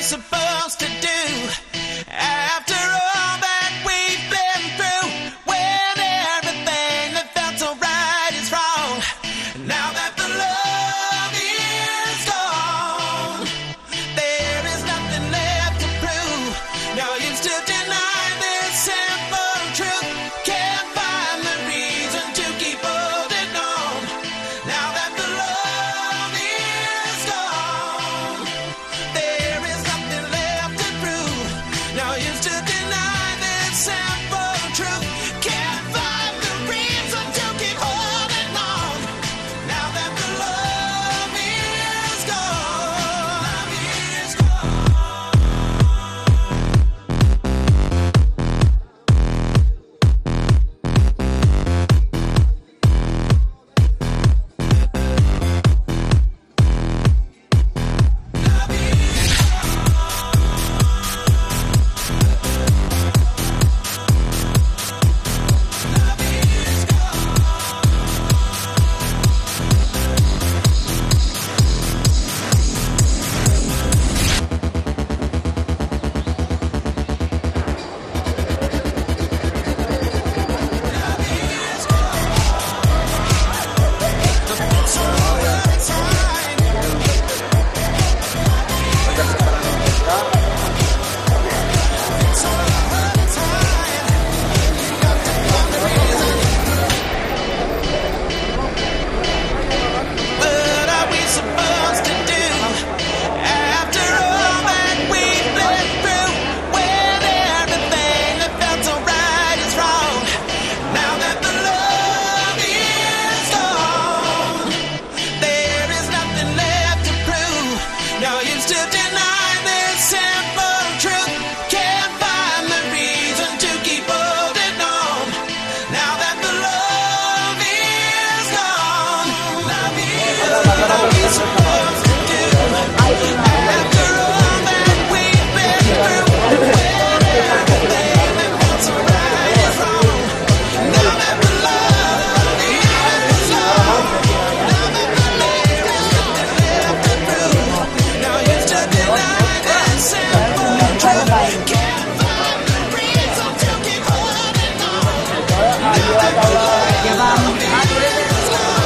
supposed to do after all that we've been through? When everything that felt so right is wrong. Now that the love is gone, there is nothing left to prove. No use to deny this simple truth. Can't find the reason to keep holding on. Now that the love is gone, there is nothing left to prove. No use to deny this simple truth. Can't find the reason to keep holding on. Now that the love is gone, love is What are we supposed to do after all that we've been through? When everything that felt so right is wrong. Now that the love is gone, there is nothing left to prove. No use to deny this simple truth. Can't find the reason to keep holding on. Now that the love is gone, love is what are we supposed to do after all that we've been through? When everything that felt so right is wrong. Now that the love is gone, now that the love is nothing left to prove. No use to deny this simple truth. Can't find the reason to keep holding on. Now that the love is gone.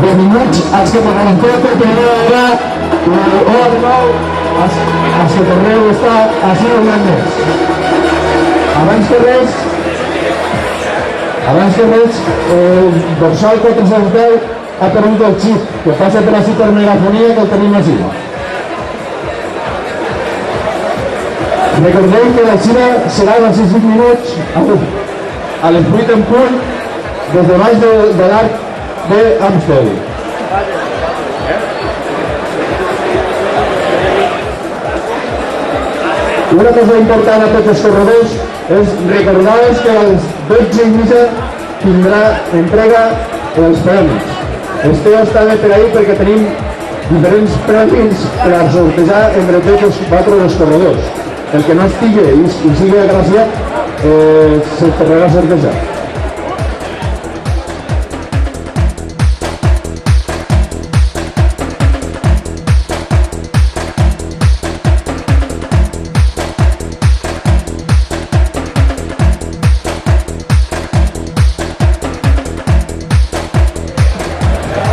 Benvinguts als que m'agraden tot el que era de nou, els que torneu a estar a Sir Holandès. Abans que res, el dorsal 410 ha perdut el xip, que passa per la cibermegafonia que el tenim així. Recordeu que la Xina serà als 6 minuts, a les 8 en punt, des de baix de l'arc d'Amstel. Una cosa important a tots els corredors és recordar-vos que a les 12:30 tindrà entrega dels premis. Esteu també per ahí perquè tenim diferents premis per a sortejar entre tots els 4 dels corredors. El que no estigui i sigui agraciat se tornarà a sortejar.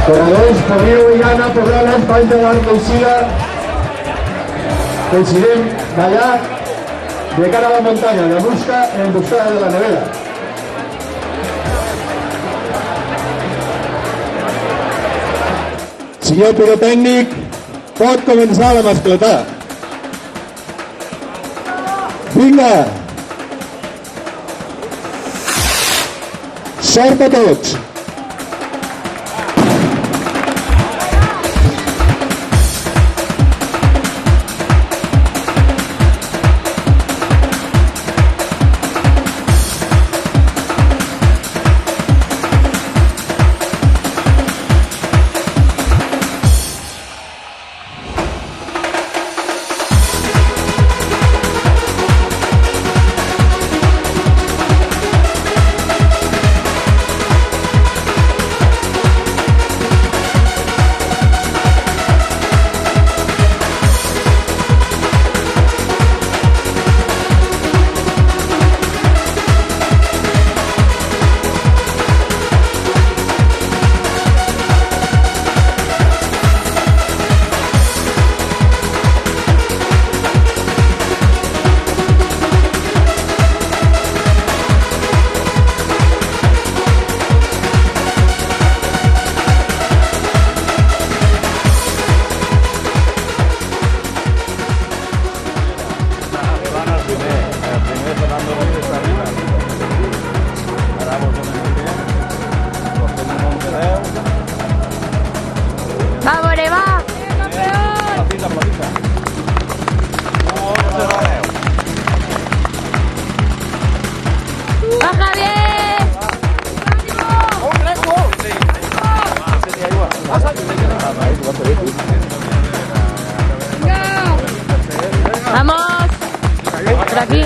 Corredors, podríeu ja anar posant les valls de l'arc d'eixida que eixirem d'allà de cara a la muntanya, de busca en buscada de la nevera. Senyor pirotècnic, pot començar la mascletà. Vinga! Sort a tots! Vamos. Por aquí.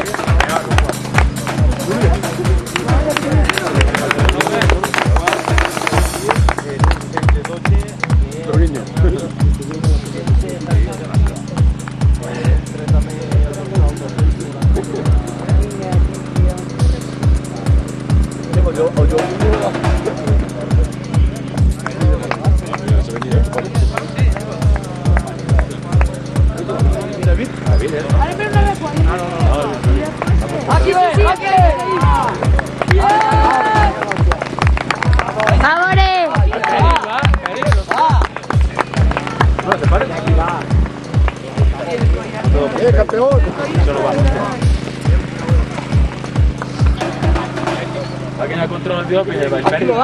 Aquí ve, aquí. ¡Vámonos! Campeón. Aquí no hay control, tío, que lleva el perro.